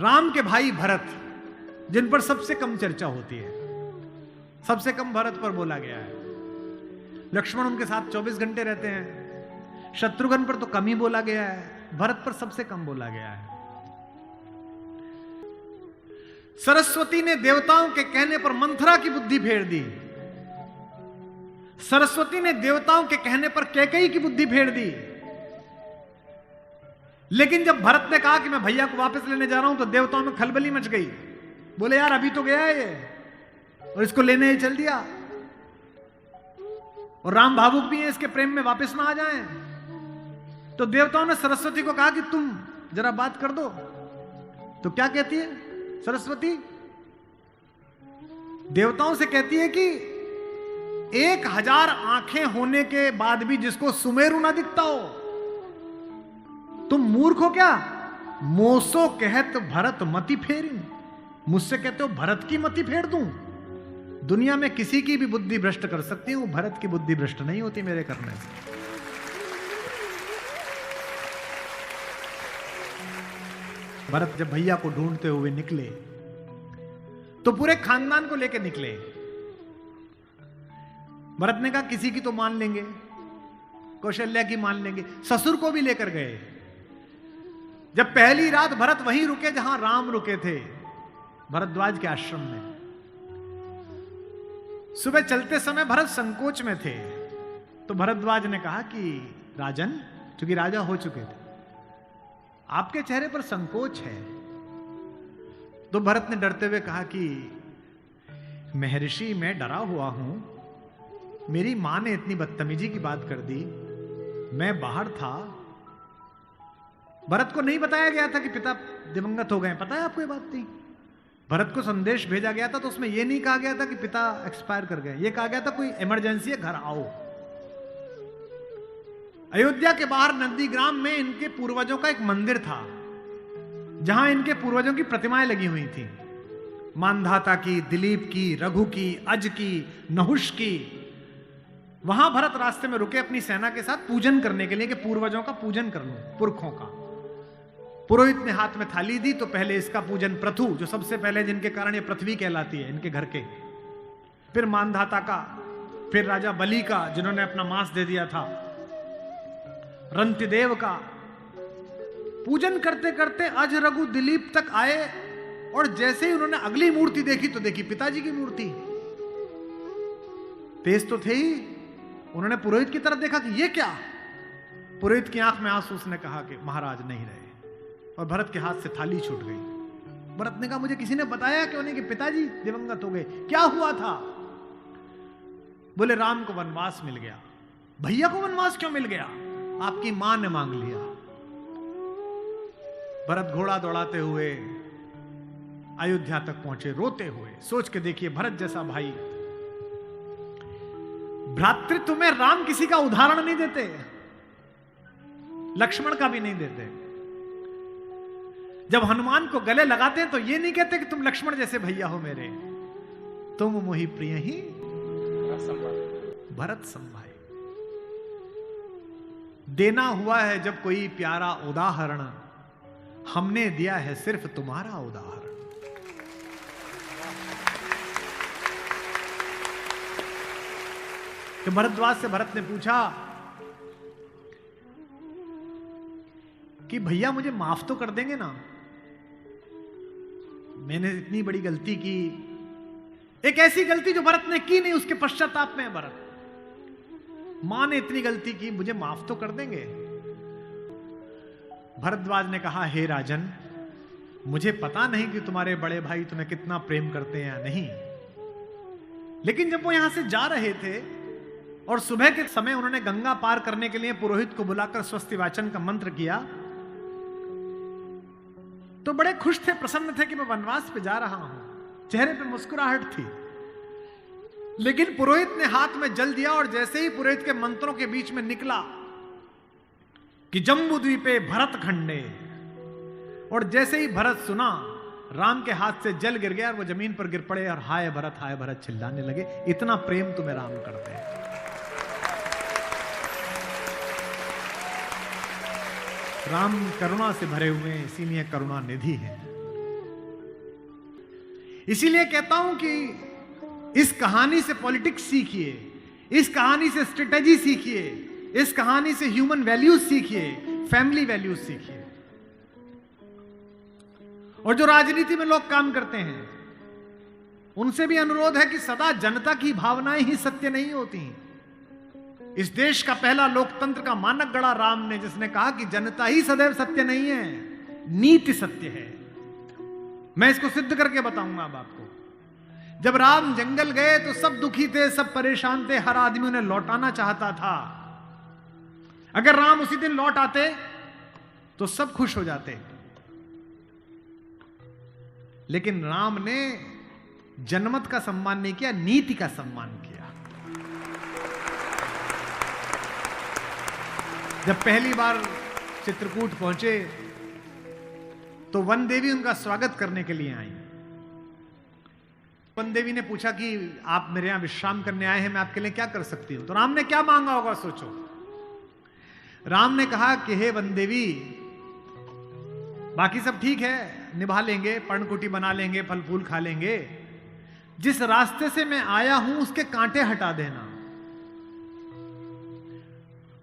राम के भाई भरत, जिन पर सबसे कम चर्चा होती है, सबसे कम भरत पर बोला गया है। लक्ष्मण उनके साथ 24 घंटे रहते हैं। शत्रुघ्न पर तो कम ही बोला गया है, भरत पर सबसे कम बोला गया है। सरस्वती ने देवताओं के कहने पर मंथरा की बुद्धि फेर दी। सरस्वती ने देवताओं के कहने पर कैकेयी की बुद्धि फेर दी। लेकिन जब भरत ने कहा कि मैं भैया को वापस लेने जा रहा हूं, तो देवताओं में खलबली मच गई। बोले यार अभी तो गया है ये, और इसको लेने ही चल दिया, और राम भावुक भी है, इसके प्रेम में वापस ना आ जाएं। तो देवताओं ने सरस्वती को कहा कि तुम जरा बात कर दो। तो क्या कहती है सरस्वती? देवताओं से कहती है कि 1000 आंखें होने के बाद भी जिसको सुमेरु ना दिखता हो, तुम मूर्ख हो क्या? मोसो कहत भरत मति फेरी, मुझसे कहते हो भरत की मति फेर दूं? दुनिया में किसी की भी बुद्धि भ्रष्ट कर सकती हूं, भरत की बुद्धि भ्रष्ट नहीं होती मेरे करने से। भरत जब भैया को ढूंढते हुए निकले तो पूरे खानदान को लेकर निकले। भरत ने कहा किसी की तो मान लेंगे, कौशल्या की मान लेंगे, ससुर को भी लेकर गए। जब पहली रात भरत वहीं रुके जहां राम रुके थे, भरद्वाज के आश्रम में। सुबह चलते समय भरत संकोच में थे, तो भरद्वाज ने कहा कि राजन, क्योंकि राजा हो चुके थे, आपके चेहरे पर संकोच है। तो भरत ने डरते हुए कहा कि महर्षि मैं डरा हुआ हूं, मेरी मां ने इतनी बदतमीजी की बात कर दी, मैं बाहर था। भरत को नहीं बताया गया था कि पिता दिवंगत हो गए, पता है आपको ये बात थी? भरत को संदेश भेजा गया था तो उसमें यह नहीं कहा गया था कि पिता एक्सपायर कर गए, यह कहा गया था कोई इमरजेंसी है, घर आओ। अयोध्या के बाहर नंदीग्राम में इनके पूर्वजों का एक मंदिर था, जहां इनके पूर्वजों की प्रतिमाएं लगी हुई थी, मानधाता की, दिलीप की, रघु की, अज की, नहुष की। वहां भरत रास्ते में रुके अपनी सेना के साथ पूजन करने के लिए कि पूर्वजों का पूजन कर लूं, पुरखों का। पुरोहित ने हाथ में थाली दी, तो पहले इसका पूजन प्रथु, जो सबसे पहले जिनके कारण ये पृथ्वी कहलाती है, इनके घर के, फिर मानधाता का, फिर राजा बलि का जिन्होंने अपना मांस दे दिया था, रंतिदेव का। पूजन करते करते अज, रघु, दिलीप तक आए, और जैसे ही उन्होंने अगली मूर्ति देखी तो देखी पिताजी की मूर्ति। तेज तो थे ही, उन्होंने पुरोहित की तरफ देखा कि ये क्या? पुरोहित की आंख में आंसू, उसने कहा कि महाराज नहीं रहे, और भरत के हाथ से थाली छूट गई। भरत ने कहा मुझे किसी ने बताया क्यों नहीं कि पिताजी दिवंगत हो गए, क्या हुआ था? बोले राम को वनवास मिल गया। भैया को वनवास क्यों मिल गया? आपकी मां ने मांग लिया। भरत घोड़ा दौड़ाते हुए अयोध्या तक पहुंचे, रोते हुए। सोच के देखिए, भरत जैसा भाई, भ्रातृत्व में राम किसी का उदाहरण नहीं देते, लक्ष्मण का भी नहीं देते। जब हनुमान को गले लगाते हैं तो ये नहीं कहते कि तुम लक्ष्मण जैसे भैया हो मेरे, तुम मोहि प्रिय ही भरत संभाई। देना हुआ है जब कोई प्यारा उदाहरण, हमने दिया है सिर्फ तुम्हारा उदाहरण। तो भरद्वाज से भरत ने पूछा कि भैया मुझे माफ तो कर देंगे ना? मैंने इतनी बड़ी गलती की, एक ऐसी गलती जो भरत ने की नहीं, उसके पश्चाताप में है भरत। मां ने इतनी गलती की, मुझे माफ तो कर देंगे? भरद्वाज ने कहा हे राजन, मुझे पता नहीं कि तुम्हारे बड़े भाई तुम्हें कितना प्रेम करते हैं या नहीं, लेकिन जब वो यहां से जा रहे थे और सुबह के समय उन्होंने गंगा पार करने के लिए पुरोहित को बुलाकर स्वस्ति वाचन का मंत्र किया, तो बड़े खुश थे, प्रसन्न थे कि मैं वनवास पे जा रहा हूं, चेहरे पे मुस्कुराहट थी। लेकिन पुरोहित ने हाथ में जल दिया, और जैसे ही पुरोहित के मंत्रों के बीच में निकला कि जम्बू द्वीपे भरत खंडे, और जैसे ही भरत सुना, राम के हाथ से जल गिर गया और वो जमीन पर गिर पड़े और हाय भरत चिल्लाने लगे। इतना प्रेम तुम्हें राम करते हैं। राम करुणा से भरे हुए हैं, इसीलिए करुणा निधि है। इसीलिए कहता हूं कि इस कहानी से पॉलिटिक्स सीखिए, इस कहानी से स्ट्रेटेजी सीखिए, इस कहानी से ह्यूमन वैल्यूज सीखिए, फैमिली वैल्यूज सीखिए। और जो राजनीति में लोग काम करते हैं उनसे भी अनुरोध है कि सदा जनता की भावनाएं ही सत्य नहीं होती। इस देश का पहला लोकतंत्र का मानक गढ़ा राम ने, जिसने कहा कि जनता ही सदैव सत्य नहीं है, नीति सत्य है। मैं इसको सिद्ध करके बताऊंगा अब आपको। जब राम जंगल गए तो सब दुखी थे, सब परेशान थे, हर आदमी उन्हें लौटाना चाहता था। अगर राम उसी दिन लौट आते तो सब खुश हो जाते, लेकिन राम ने जनमत का सम्मान नहीं किया, नीति का सम्मान किया। जब पहली बार चित्रकूट पहुंचे तो वन देवी उनका स्वागत करने के लिए आई। वन देवी ने पूछा कि आप मेरे यहां विश्राम करने आए हैं, मैं आपके लिए क्या कर सकती हूं। तो राम ने क्या मांगा होगा सोचो। राम ने कहा कि हे वन देवी, बाकी सब ठीक है, निभा लेंगे, पर्णकुटी बना लेंगे, फल फूल खा लेंगे, जिस रास्ते से मैं आया हूं उसके कांटे हटा देना।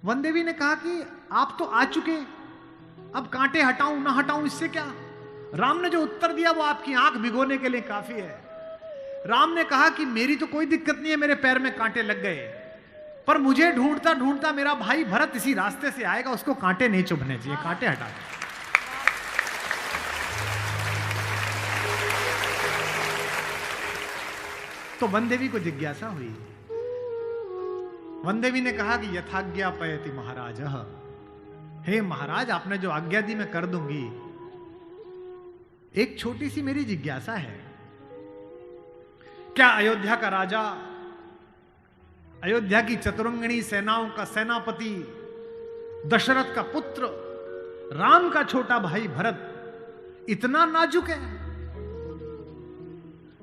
वन देवी ने कहा कि आप तो आ चुके, अब कांटे हटाऊं ना हटाऊं इससे क्या। राम ने जो उत्तर दिया वो आपकी आंख भिगोने के लिए काफी है। राम ने कहा कि मेरी तो कोई दिक्कत नहीं है, मेरे पैर में कांटे लग गए, पर मुझे ढूंढता ढूंढता मेरा भाई भरत इसी रास्ते से आएगा, उसको कांटे नहीं चुभने चाहिए, कांटे हटा दे। तो वन देवी को जिज्ञासा हुई। वन देवी ने कहा कि यथाज्ञा पयति महाराज, हे महाराज, आपने जो आज्ञा दी मैं कर दूंगी। एक छोटी सी मेरी जिज्ञासा है, क्या अयोध्या का राजा, अयोध्या की चतुरंगिणी सेनाओं का सेनापति, दशरथ का पुत्र, राम का छोटा भाई भरत इतना नाजुक है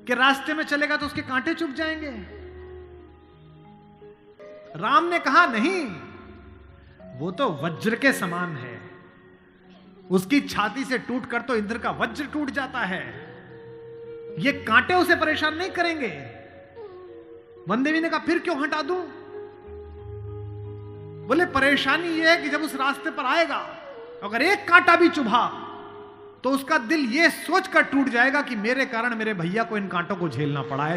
कि रास्ते में चलेगा तो उसके कांटे चुभ जाएंगे? राम ने कहा नहीं, वो तो वज्र के समान है, उसकी छाती से टूटकर तो इंद्र का वज्र टूट जाता है, ये कांटे उसे परेशान नहीं करेंगे। वन देवी ने कहा फिर क्यों हटा दूं? बोले परेशानी यह है कि जब उस रास्ते पर आएगा अगर एक कांटा भी चुभा तो उसका दिल यह सोचकर टूट जाएगा कि मेरे कारण मेरे भैया को इन कांटों को झेलना पड़ा है।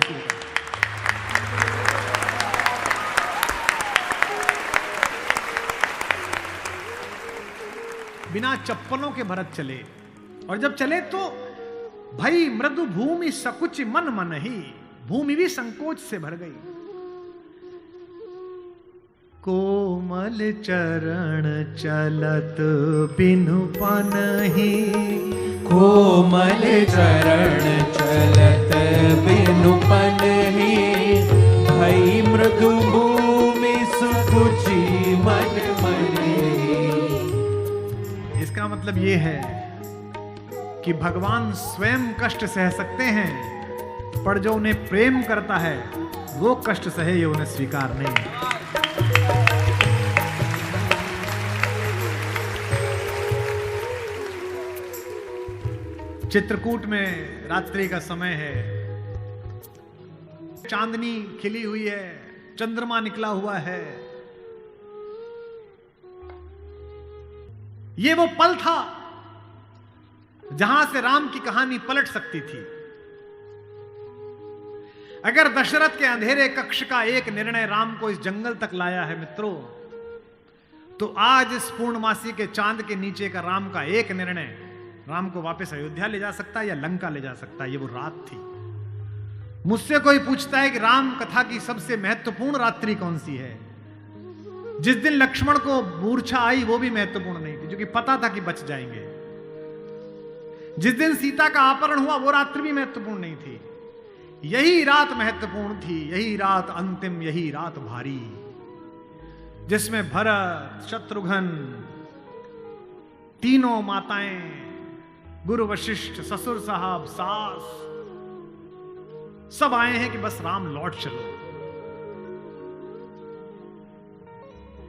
बिना चप्पलों के भरत चले, और जब चले तो भाई मृदु भूमि सकुच मन मन ही, भूमि भी संकोच से भर गई। कोमल चरण चलत बिनु पनहि, कोमल चरण चलत बिनु पनहि, भई मृदु भूमि सुकुचि मन मनि। इसका मतलब ये है कि भगवान स्वयं कष्ट सह सकते हैं, पर जो उन्हें प्रेम करता है वो कष्ट सहे ये उन्हें स्वीकार नहीं। चित्रकूट में रात्रि का समय है, चांदनी खिली हुई है, चंद्रमा निकला हुआ है। ये वो पल था जहां से राम की कहानी पलट सकती थी। अगर दशरथ के अंधेरे कक्ष का एक निर्णय राम को इस जंगल तक लाया है मित्रों, तो आज इस पूर्णमासी के चांद के नीचे का राम का एक निर्णय राम को वापस अयोध्या ले जा सकता है या लंका ले जा सकता है। ये वो रात थी। मुझसे कोई पूछता है कि राम कथा की सबसे महत्वपूर्ण रात्रि कौन सी है? जिस दिन लक्ष्मण को मूर्छा आई वो भी महत्वपूर्ण नहीं थी, क्योंकि पता था कि बच जाएंगे। जिस दिन सीता का अपहरण हुआ वो रात्रि भी महत्वपूर्ण नहीं थी। यही रात महत्वपूर्ण थी, यही रात अंतिम, यही रात भारी, जिसमें भरत, शत्रुघ्न, तीनों माताएं, गुरु वशिष्ठ, ससुर साहब, सास, सब आए हैं कि बस राम लौट चलो।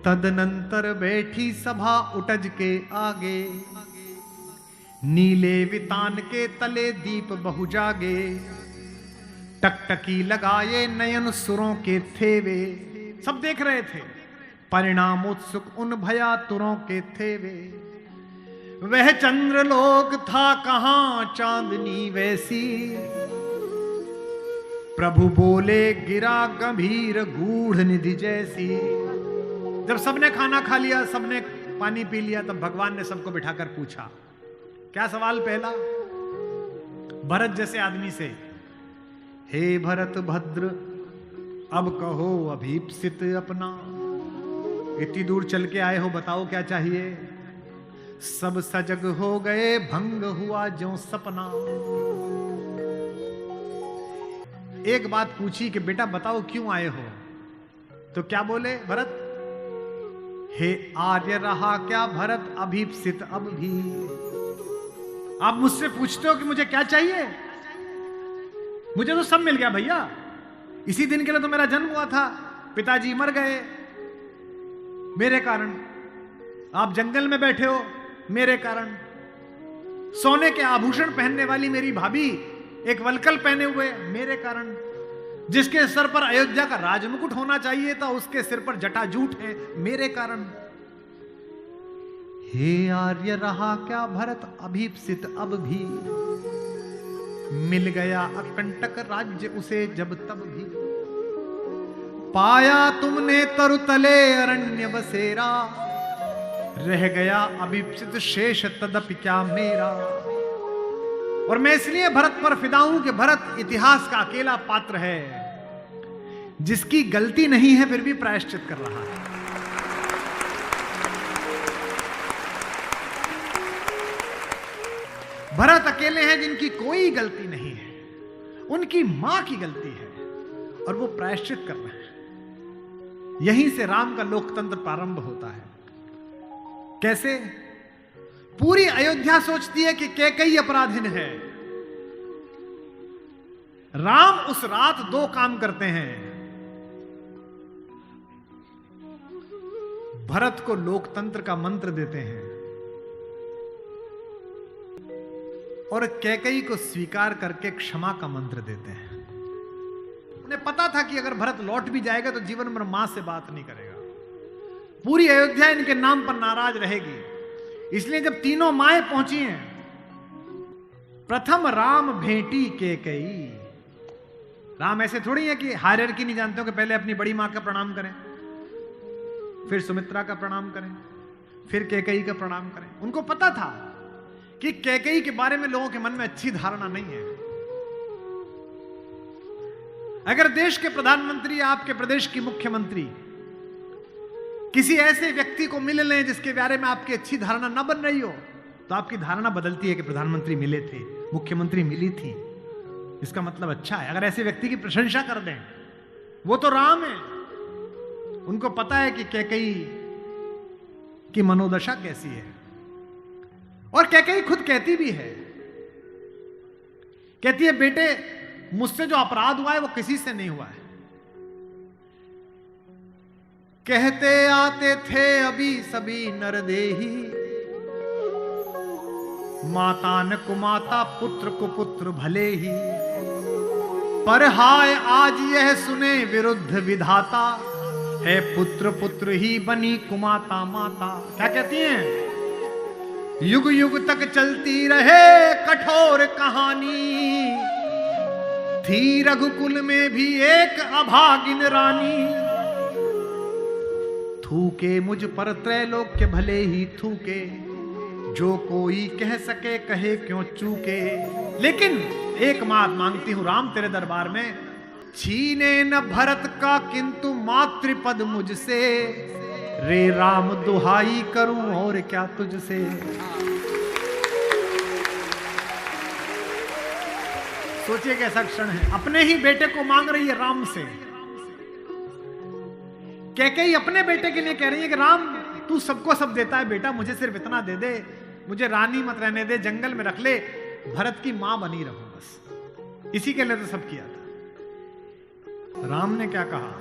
तदनंतर बैठी सभा उटज के आगे, नीले वितान के तले दीप बहु जागे। टकटकी लगाए नयन सुरों के थे वे, सब देख रहे थे। परिणाम उत्सुक उन भयातुरों के थे वे, वह चंद्रलोक था कहां चांदनी वैसी। प्रभु बोले गिरा गंभीर गूढ़ निधि जैसी। जब सबने खाना खा लिया, सबने पानी पी लिया, तब भगवान ने सबको बिठाकर पूछा। क्या सवाल पहला? भरत जैसे आदमी से, हे भरत भद्र, अब कहो अभीप्सित अपना। इतनी दूर चल के आए हो, बताओ क्या चाहिए? सब सजग हो गए, भंग हुआ ज्यों सपना। एक बात पूछी कि बेटा बताओ क्यों आए हो? तो क्या बोले भरत? हे आर्य रहा क्या भरत अभीप्सित अब भी। आप मुझसे पूछते हो कि मुझे क्या चाहिए? मुझे तो सब मिल गया भैया। इसी दिन के लिए तो मेरा जन्म हुआ था, पिताजी मर गए मेरे कारण, आप जंगल में बैठे हो मेरे कारण, सोने के आभूषण पहनने वाली मेरी भाभी एक वलकल पहने हुए मेरे कारण, जिसके सर पर अयोध्या का राजमुकुट होना चाहिए था उसके सिर पर जटाजूट है मेरे कारण। हे आर्य रहा क्या भरत अभीप्सित अब भी। मिल गया अकंटक राज्य उसे जब तब भी। पाया तुमने तरुतले अरण्य बसेरा, रह गया अभीप्सित शेष तदपि क्या मेरा। और मैं इसलिए भरत पर फिदा हूं कि भरत इतिहास का अकेला पात्र है जिसकी गलती नहीं है फिर भी प्रायश्चित कर रहा है। भरत अकेले हैं जिनकी कोई गलती नहीं है, उनकी मां की गलती है और वो प्रायश्चित कर रहे हैं। यहीं से राम का लोकतंत्र प्रारंभ होता है। कैसे? पूरी अयोध्या सोचती है कि कैकेयी अपराधिन है। राम उस रात दो काम करते हैं। भरत को लोकतंत्र का मंत्र देते हैं और कैकेयी को स्वीकार करके क्षमा का मंत्र देते हैं। उन्हें पता था कि अगर भरत लौट भी जाएगा तो जीवन भर मां से बात नहीं करेगा, पूरी अयोध्या इनके नाम पर नाराज रहेगी। इसलिए जब तीनों माएं पहुंची हैं, प्रथम राम भेंटी कैकेयी। राम ऐसे थोड़ी है कि हायरार्की नहीं जानते हो कि पहले अपनी बड़ी मां का प्रणाम करें, फिर सुमित्रा का प्रणाम करें, फिर कैकेयी का प्रणाम करें। उनको पता था कि कैकेयी के बारे में लोगों के मन में अच्छी धारणा नहीं है। अगर देश के प्रधानमंत्री, आपके प्रदेश की मुख्यमंत्री किसी ऐसे व्यक्ति को मिल लें जिसके बारे में आपकी अच्छी धारणा न बन रही हो, तो आपकी धारणा बदलती है कि प्रधानमंत्री मिले थे, मुख्यमंत्री मिली थी, इसका मतलब अच्छा है। अगर ऐसे व्यक्ति की प्रशंसा कर दें, वो तो राम है, उनको पता है कि कैकेयी की मनोदशा कैसी है। और कैकेयी खुद कहती भी है, कहती है बेटे मुझसे जो अपराध हुआ है वो किसी से नहीं हुआ है। कहते आते थे अभी सभी नरदेही, माता न कुमाता पुत्र को पुत्र भले ही। पर हाय आज यह सुने विरुद्ध विधाता, है पुत्र पुत्र ही बनी कुमाता माता। क्या कहती हैं? युग युग तक चलती रहे कठोर कहानी, थी रघुकुल में भी एक अभागिन रानी। थूके मुझ पर त्रैलोक्य भले ही थूके, जो कोई कह सके कहे क्यों चूके। लेकिन एक बात मांगती हूं राम तेरे दरबार में, छीने न भरत का किंतु मातृपद मुझसे, रे राम दुहाई करूं और क्या तुझसे। सोचिए कैसा क्षण है, अपने ही बेटे को मांग रही है राम से। कैकेयी अपने बेटे के लिए कह रही है कि राम तू सबको सब देता है बेटा, मुझे सिर्फ इतना दे दे, मुझे रानी मत रहने दे, जंगल में रख ले, भरत की मां बनी रहूं बस। इसी के लिए तो सब किया था। राम ने क्या कहा?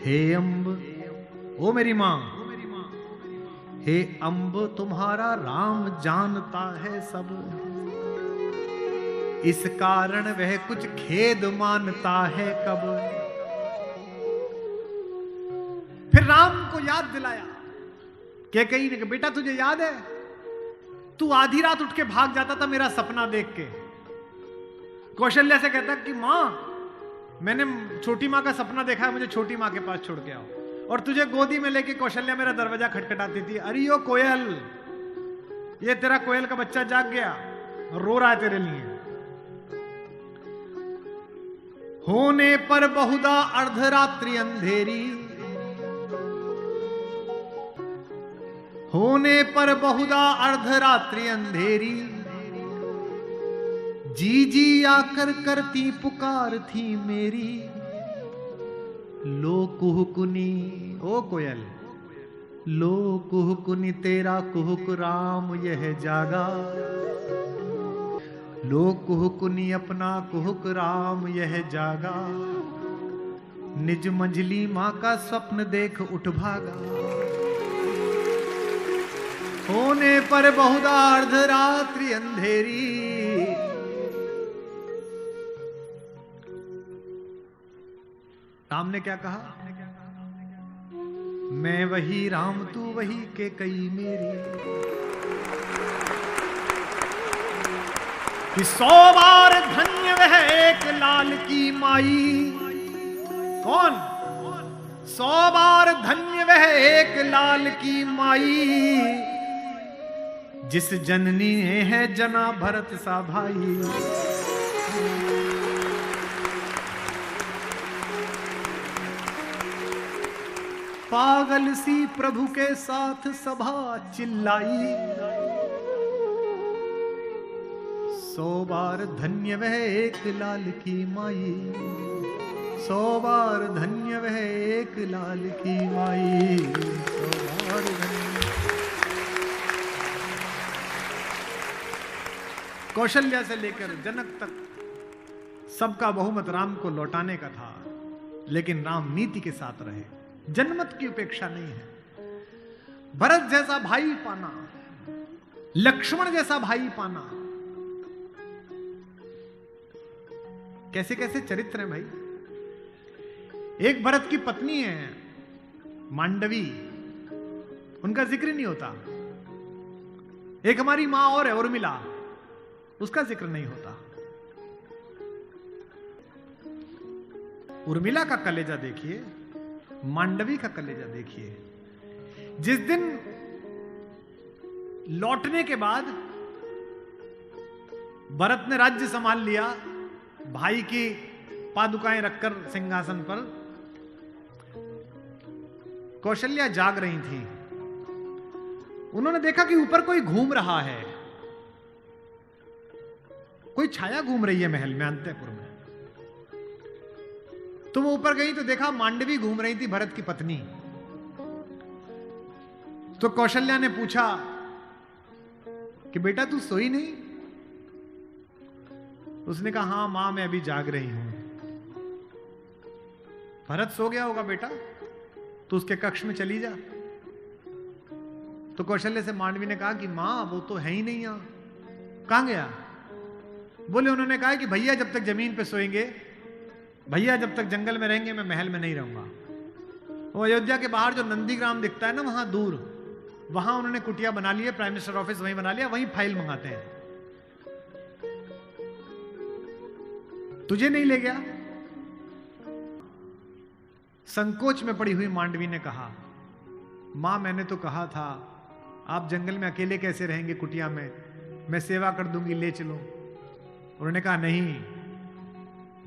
हे अम्ब, ओ मेरी मां, हे अम्ब तुम्हारा राम जानता है सब। इस कारण वह कुछ खेद मानता है कब। फिर राम को याद दिलाया, कैकेयी ने, बेटा तुझे याद है तू आधी रात उठ के भाग जाता था मेरा सपना देख के। कौशल्या से कहता कि मां मैंने छोटी मां का सपना देखा है, मुझे छोटी मां के पास छोड़ के आओ। और तुझे गोदी में लेके कौशल्या मेरा दरवाजा खटखटाती थी, अरे ओ कोयल, ये तेरा कोयल का बच्चा जाग गया, रो रहा है तेरे लिए। होने पर बहुधा अर्धरात्रि अंधेरी, होने पर बहुधा अर्धरात्रि अंधेरी, जी जी आकर करती पुकार थी मेरी। लो कुहुकुनी, ओ कोयल, लो कुहुकुनी तेरा कुहुक राम यह जागा। लो कुहुकुनी अपना कुहुक राम यह जागा। निज मंझली मां का स्वप्न देख उठ भागा। होने पर बहुधा अर्धरात्रि अंधेरी, राम ने क्या कहा, मैं वही राम तू वही कैकेयी मेरी। कि 100 बार धन्य वह एक लाल की माई। कौन? 100 बार धन्य वह एक लाल की माई, जिस जननी ने है जना भरत सा भाई। पागल सी प्रभु के साथ सभा चिल्लाई। 100 बार धन्य वह एक लाल की माई। 100 बार धन्य वह एक लाल की माई। 100 बार धन्य। कौशल्या से लेकर जनक तक सबका बहुमत राम को लौटाने का था, लेकिन राम नीति के साथ रहे, जनमत की उपेक्षा नहीं है। भरत जैसा भाई पाना, लक्ष्मण जैसा भाई पाना, कैसे कैसे चरित्र हैं भाई। एक भरत की पत्नी है मांडवी, उनका जिक्र नहीं होता। एक हमारी मां और है उर्मिला, उसका जिक्र नहीं होता। उर्मिला का कलेजा देखिए, मांडवी का कलेजा देखिए। जिस दिन लौटने के बाद भरत ने राज्य संभाल लिया, भाई की पादुकाएं रखकर सिंहासन पर, कौशल्या जाग रही थी। उन्होंने देखा कि ऊपर कोई घूम रहा है, कोई छाया घूम रही है महल में, अंतःपुर में। तो वो ऊपर गई तो देखा मांडवी घूम रही थी, भरत की पत्नी। तो कौशल्या ने पूछा कि बेटा तू सोई नहीं? उसने कहा हां मां मैं अभी जाग रही हूं। भरत सो गया होगा बेटा, तो उसके कक्ष में चली जा। तो कौशल्या से मांडवी ने कहा कि मां वो तो है ही नहीं यहां। कहां गया? बोले उन्होंने कहा कि भैया जब तक जमीन पे सोएंगे, भैया जब तक जंगल में रहेंगे, मैं महल में नहीं रहूंगा। वो अयोध्या के बाहर जो नंदीग्राम दिखता है ना, वहां दूर, वहां उन्होंने कुटिया बना ली है, प्राइम मिनिस्टर ऑफिस वहीं बना लिया, वहीं फाइल मंगाते हैं। तुझे नहीं ले गया? संकोच में पड़ी हुई मांडवी ने कहा मां मैंने तो कहा था आप जंगल में अकेले कैसे रहेंगे कुटिया में, मैं सेवा कर दूंगी, ले चलो। उन्होंने कहा नहीं,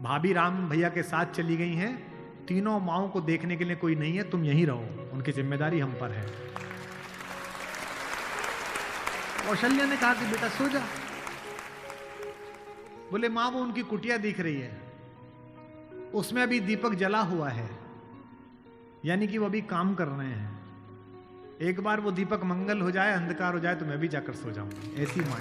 भाभी राम भैया के साथ चली गई हैं, तीनों माओं को देखने के लिए कोई नहीं है, तुम यहीं रहो, उनकी जिम्मेदारी हम पर है। कौशल्या ने कहा कि बेटा सो जा। बोले मां वो उनकी कुटिया दिख रही है, उसमें अभी दीपक जला हुआ है, यानी कि वो अभी काम कर रहे हैं। एक बार वो दीपक मंगल हो जाए, अंधकार हो जाए तो मैं भी जाकर सो जाऊंगी, ऐसी मान।